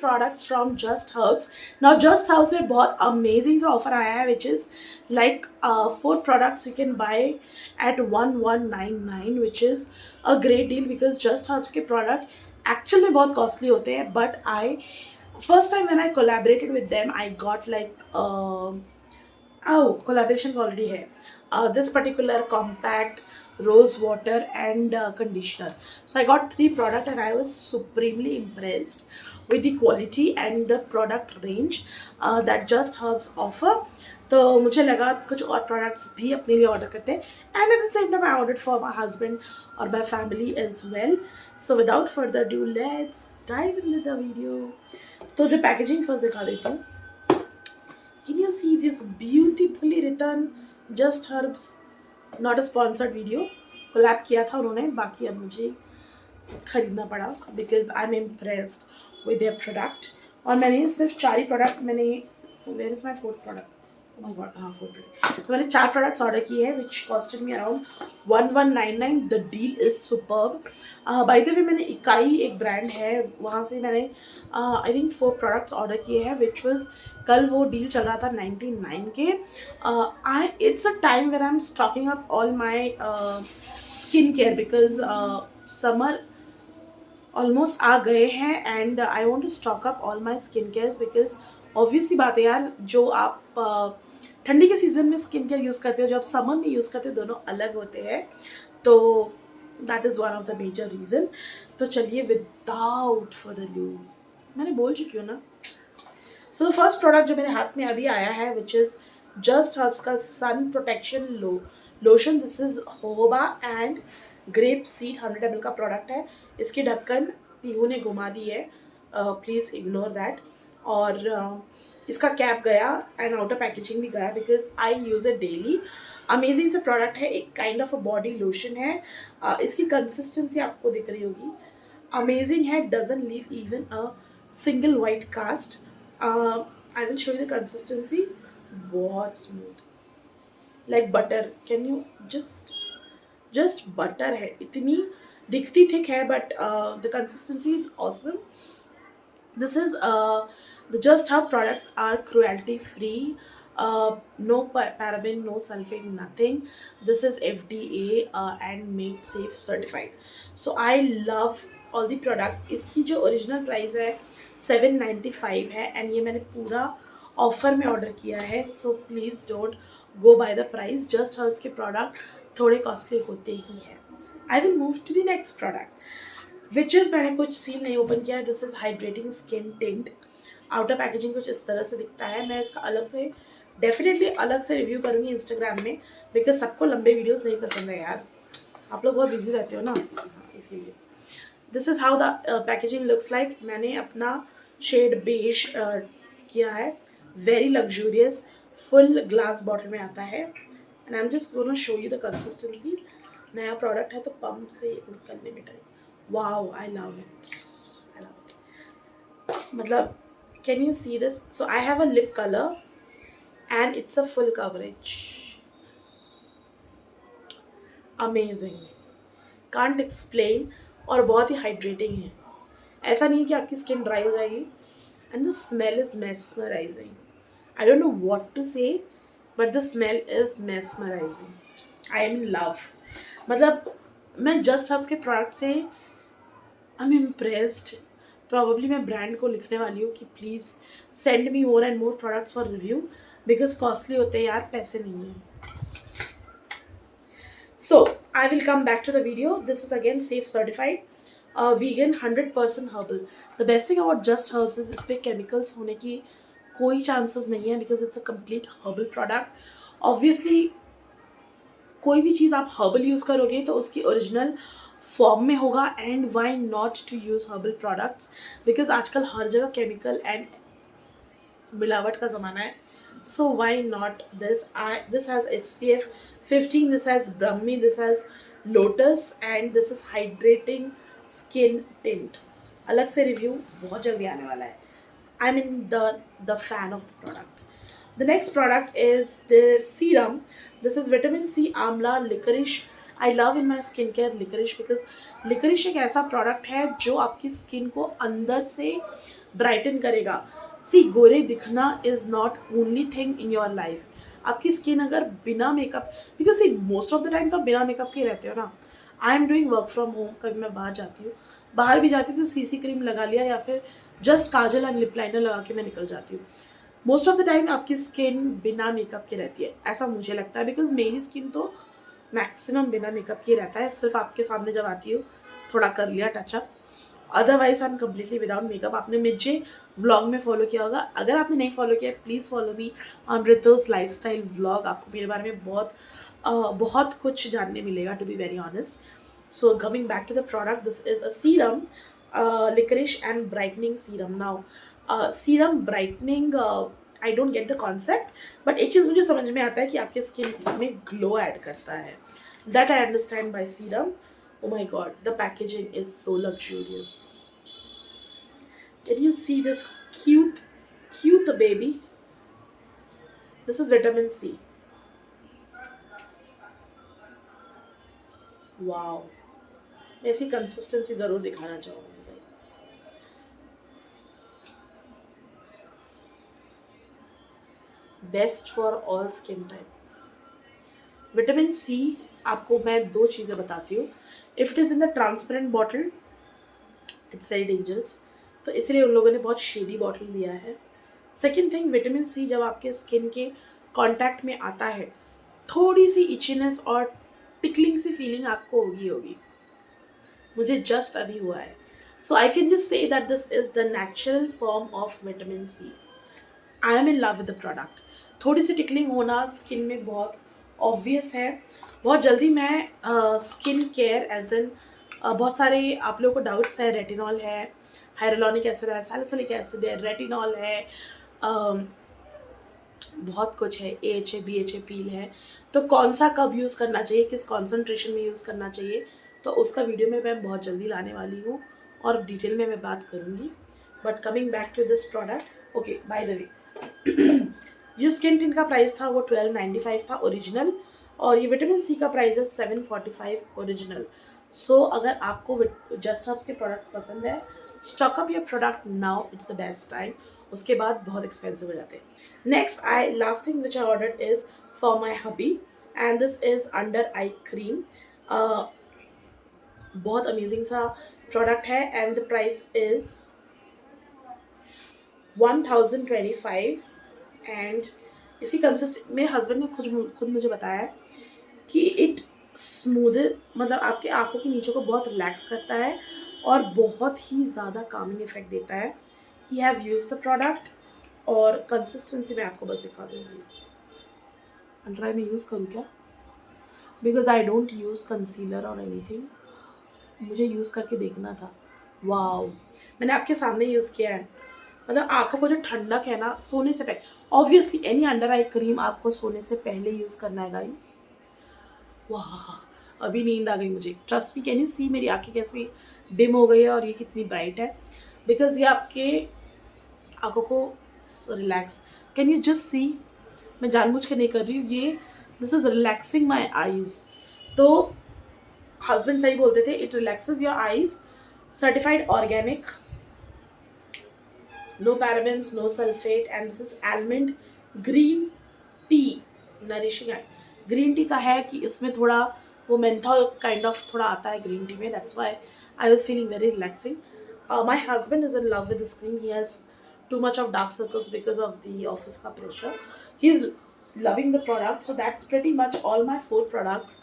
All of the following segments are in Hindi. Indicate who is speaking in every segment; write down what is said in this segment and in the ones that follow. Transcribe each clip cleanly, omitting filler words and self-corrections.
Speaker 1: products from Just Herbs. Now Just Herbs में बहुत amazing सा offer आया है, which is like 4 products you can buy at 1199, which is a great deal because Just Herbs के product actual में बहुत costly होते हैं, but I first time when I collaborated with them, I got like collaboration already है. This particular compact rose water and conditioner. So I got 3 products and I was supremely impressed with the quality and the product range that Just Herbs offer. तो मुझे लगा कुछ और प्रोडक्ट्स भी अपने लिए ऑर्डर करते हैं and at the same time I order for my husband और my family as well. So without further due let's dive in the video. तो जो पैकेजिंग फर्स्ट दिखा देती हूँ. Can you see this beautifully written Just Herbs? Not a sponsored video. Collab किया था उन्होंने, बाकी अब मुझे खरीदना पड़ा because I'm impressed with their product. और मैंने सिर्फ 4 ही प्रोडक्ट मैंने, where is my 4th product? Oh my god, हाँ 4 प्रोडक्ट. तो मैंने 4 प्रोडक्ट्स ऑर्डर किए हैं which costed me around 1199. The deal is superb. By the way, मैंने इकाई एक ब्रांड है वहाँ से मैंने I think 4 प्रोडक्ट्स ऑर्डर किए हैं which was कल वो डील चल रहा था 99 के. It's a time where I'm stocking up all my skin care because summer almost आ गए हैं and I want to stock up all my skin cares because obviously बात है यार, जो आप ठंडी के सीज़न में स्किन केयर यूज़ करते हो, जो आप समर में यूज़ करते हो, दोनों अलग होते हैं. तो that is one of the major reason. तो चलिए विदाउट फर्दर ड्यू, मैंने बोल चुकी हूँ ना. सो द फर्स्ट प्रोडक्ट जो मेरे हाथ में अभी आया है विच इज़ जस्ट हर्ब्स का sun protection lotion. This is jojoba and grape seed 100 ml का प्रोडक्ट है. इसकी ढक्कन पीहू ने घुमा दी है, प्लीज़ इग्नोर दैट. और इसका कैप गया एंड आउटर पैकेजिंग भी गया because I use it daily. Amazing सा प्रोडक्ट है, एक kind of a body lotion है. इसकी कंसिस्टेंसी आपको दिख रही होगी, अमेजिंग है, doesn't leave even a single white cast. I will show you the consistency. बहुत smooth like butter. Can you just butter है, इतनी दिखती थिक है but the consistency is awesome. This is the Just Herb products are cruelty free, no paraben, no sulfate, nothing. This is FDA and made safe certified. So I love all the products. इसकी जो ओरिजिनल प्राइस है 795 है एंड ये मैंने पूरा ऑफर में ऑर्डर किया है. So please don't go by the price. Just herbs के प्रोडक्ट थोड़े कॉस्टली होते ही हैं. I will move to the next product which is, मैंने कुछ सील नहीं ओपन किया है. This is hydrating skin tint. Outer packaging कुछ इस तरह से दिखता है. मैं इसका अलग से डेफिनेटली अलग से रिव्यू करूँगी इंस्टाग्राम में बिकॉज सबको लंबे वीडियोस नहीं पसंद है यार, आप लोग बहुत बिजी रहते हो ना, इसीलिए. This is how the packaging looks like. मैंने अपना शेड बेज किया है. Very luxurious, full glass bottle में आता है and I am just gonna show you the consistency. नया प्रोडक्ट है तो पंप से निकलने में time. Wow, I love it, I love it. मतलब can you see this? So I have a lip colour and it's a full coverage. Amazing, can't explain. और बहुत ही हाइड्रेटिंग है. ऐसा नहीं है कि आपकी स्किन ड्राई हो जाएगी. and the smell is mesmerizing. I don't know what to say but the smell is mesmerizing. I am in love. मतलब मैं जस्ट हर्ब्स के प्रोडक्ट से आई एम इम्प्रेस्ड. प्रॉबली मैं ब्रांड को लिखने वाली हूँ कि please send me more and more products for review because costly होते हैं यार, पैसे नहीं हैं. So I will come back to the video. This is again safe certified, vegan, 100% herbal. The best thing about just herbs is इस पर केमिकल्स होने की कोई चांसेस नहीं है because it's a complete herbal product. Obviously कोई भी चीज़ आप हर्बल यूज़ करोगे तो उसकी ओरिजिनल फॉर्म में होगा and why not to use herbal products because आजकल हर जगह केमिकल एंड मिलावट का ज़माना है. So why not this? This has SPF 15, this has Brahmi, this has Lotus and this is hydrating skin tint. अलग से रिव्यू बहुत जल्दी आने वाला है. I'm in the fan of the product. The next product is their serum. This is vitamin C amla licorice. I love in my skincare licorice because licorice एक ऐसा प्रोडक्ट है जो आपकी स्किन को अंदर से ब्राइटन करेगा. सी, गोरे दिखना is not only thing in your life. आपकी स्किन अगर बिना makeup, because see most of the times आप बिना मेकअप के रहते हो ना. I am doing work from home. कभी मैं बाहर जाती हूँ, बाहर भी जाती हूँ तो सीसी क्रीम लगा लिया या फिर just Kajal and lip liner लगा के मैं निकल जाती हूँ. मोस्ट ऑफ द टाइम आपकी स्किन बिना मेकअप के रहती है, ऐसा मुझे लगता है. बिकॉज मेरी स्किन तो मैक्सिमम बिना मेकअप के रहता है. सिर्फ आपके सामने जब आती हूँ थोड़ा कर लिया touch-up, otherwise I am completely without makeup. आपने मुझे व्लॉग में फॉलो किया होगा. अगर आपने नहीं फॉलो किया please follow me on Ritu's lifestyle vlog. आपको मेरे बारे में बहुत कुछ जानने मिलेगा, to be very honest. So coming back to the product, this is a serum, liquorice and brightening serum. Now serum brightening, I don't get the concept, but एक चीज़ मुझे समझ में आता है कि आपके स्किन में ग्लो ऐड करता है. That I understand by serum. Oh my god, the packaging is so luxurious. Can you see this cute baby? This is vitamin C. Wow. मैं ऐसी कंसिस्टेंसी ज़रूर दिखाना चाहूँगी guys. Best for all skin type. Vitamin C आपको मैं 2 चीज़ें बताती हूँ. If it is in the transparent bottle it's very dangerous, तो इसलिए उन लोगों ने बहुत शेडी बॉटल दिया है. सेकेंड थिंग, विटामिन सी जब आपके स्किन के कॉन्टैक्ट में आता है थोड़ी सी इचीनेस और टिकलिंग सी फीलिंग आपको होगी. मुझे जस्ट अभी हुआ है. So I can just say that this is the natural form of vitamin C. I am in love with the product. थोड़ी सी टिकलिंग होना स्किन में बहुत ऑब्वियस है. बहुत जल्दी मैं स्किन केयर एज एन, बहुत सारे आप लोगों को डाउट्स है. रेटिनॉल है, हाइलुरोनिक एसिड है, सैलिसिलिक एसिड है, रेटिनॉल है, बहुत कुछ है, AHA BHA पील है. तो कौन सा कब यूज़ करना चाहिए, किस कॉन्सेंट्रेशन में यूज़ करना चाहिए, तो उसका वीडियो में मैं बहुत जल्दी लाने वाली हूँ और डिटेल में मैं बात करूँगी. But coming back to this product, okay by the way, जो स्किन टिन का प्राइस था वो 1295 था ओरिजिनल, और ये विटामिन सी का प्राइस है 745 ओरिजिनल. सो अगर आपको जस्ट हर्ब्स के प्रोडक्ट पसंद है, stock up your product now, it's the best time. उसके बाद बहुत एक्सपेंसिव हो जाते हैं. Next, last thing which I ordered is for my hubby, and this is under eye cream. बहुत अमेजिंग सा प्रोडक्ट है and the price is 1025. And इसकी कंसिस्ट मेरे हस्बैंड ने खुद मुझे बताया है कि इट स्मूथ, मतलब आपके आंखों के नीचे को बहुत रिलैक्स करता है और बहुत ही ज़्यादा कामिंग इफेक्ट देता है. He have use the product और कंसिस्टेंसी मैं आपको बस दिखा दूँगी. अंडर आई में यूज़ करूँ क्या, because I don't use concealer और एनीथिंग. मुझे यूज़ करके देखना था. वाओ, मैंने आपके सामने यूज़ किया है. मतलब आंखों को जो ठंडक है ना सोने से पहले, obviously any under eye cream आपको सोने से पहले यूज़ करना है गाइस. वाह, अभी नींद आ गई मुझे. ट्रस्ट मी, कैन यू सी मेरी आंखें कैसी डिम हो गई है और ये कितनी ब्राइट है, बिकॉज ये आपके आंखों को relax. Can you just see, मैं जानबूझ के नहीं कर रही हूँ ये. This is relaxing my eyes. तो हस्बैंड सही बोलते थे, it relaxes your eyes. Certified organic, no parabens, no sulfate, and this is almond green tea, nourishing है. ग्रीन टी का है कि इसमें थोड़ा वो मेंथॉल काइंड ऑफ थोड़ा आता है ग्रीन टी में. That's why I was feeling very relaxing. My husband is in love with this cream. He has too much of dark circles because of the office का pressure. He is loving the product. So that's pretty much all my 4 products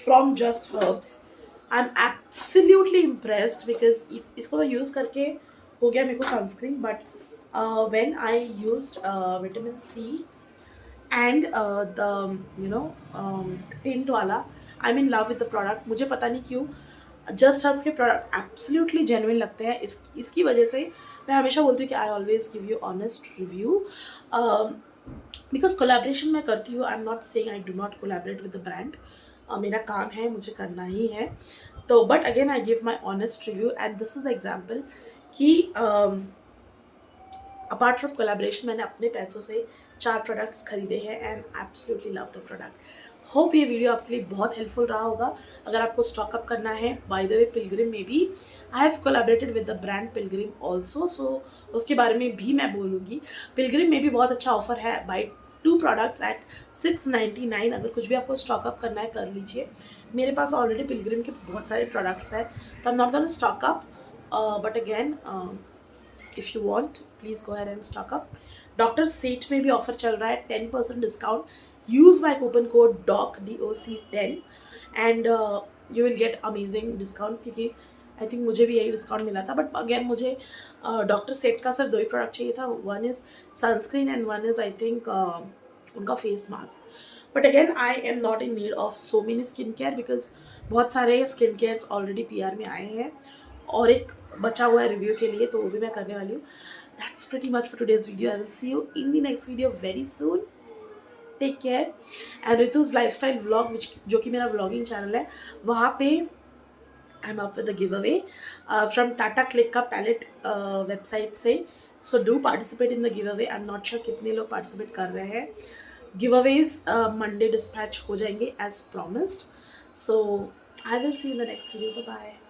Speaker 1: from Just Herbs. I'm absolutely impressed because इसको तो यूज़ करके हो गया मेरे को sunscreen. But when I used vitamin C and the tint वाला, I'm in love with the product. मुझे पता नहीं क्यों जस्ट हर्ब्स के प्रोडक्ट एब्सोल्युटली जेन्युइन लगते हैं. इसकी वजह से मैं हमेशा बोलती हूँ कि I always give you honest review, because collaboration मैं करती हूँ. आई am not saying I do not collaborate with the brand. मेरा काम है, मुझे करना ही है. तो but again I give my honest review and this is the example कि अपार्ट फ्रॉम कोलैबोरेशन मैंने अपने पैसों से 4 प्रोडक्ट्स खरीदे हैं and absolutely love the product. Hope ये वीडियो आपके लिए बहुत हेल्पफुल रहा होगा। अगर आपको स्टॉक अप करना है, बाय द वे पिलग्रिम में भी I have collaborated with the brand Pilgrim also, so उसके बारे में भी मैं बोलूँगी। पिलग्रिम में भी बहुत अच्छा ऑफर है, बाय 2 प्रोडक्ट्स एट 699। अगर कुछ भी आपको स्टॉक अप करना है कर लीजिए। मेरे पास ऑलरेडी पिलग्रिम के बहुत सारे प्रोडक्ट्स हैं, तो आई am not gonna stock up, but again if you want please go ahead and stock up. Doctor सेठ में भी ऑफर चल रहा है, 10% discount. Use my coupon code DOC10 and you will get amazing discounts, क्योंकि आई थिंक मुझे भी यही डिस्काउंट मिला था। बट अगेन मुझे डॉक्टर सेठ का सिर्फ 2 ही प्रोडक्ट चाहिए था, one is sunscreen and one is I think उनका face mask. But again I am not in need of so many skin care, because बहुत सारे स्किन केयर्स ऑलरेडी PR में आए हैं और एक बचा हुआ है रिव्यू के लिए, तो वो भी मैं करने वाली हूँ। That's pretty much for today's video. I will see you in the next video very soon. Take care. And Ritu's lifestyle vlog जो कि मेरा व्लॉगिंग चैनल है, वहाँ पे I am up with the giveaway from Tata Cliq का पैलेट वेबसाइट से। So do participate in the giveaway. I am not sure कितने लोग पार्टिसिपेट कर रहे हैं। गिव अवेज मंडे डिस्पैच हो जाएंगे as promised. So I will see in the next video. Bye bye.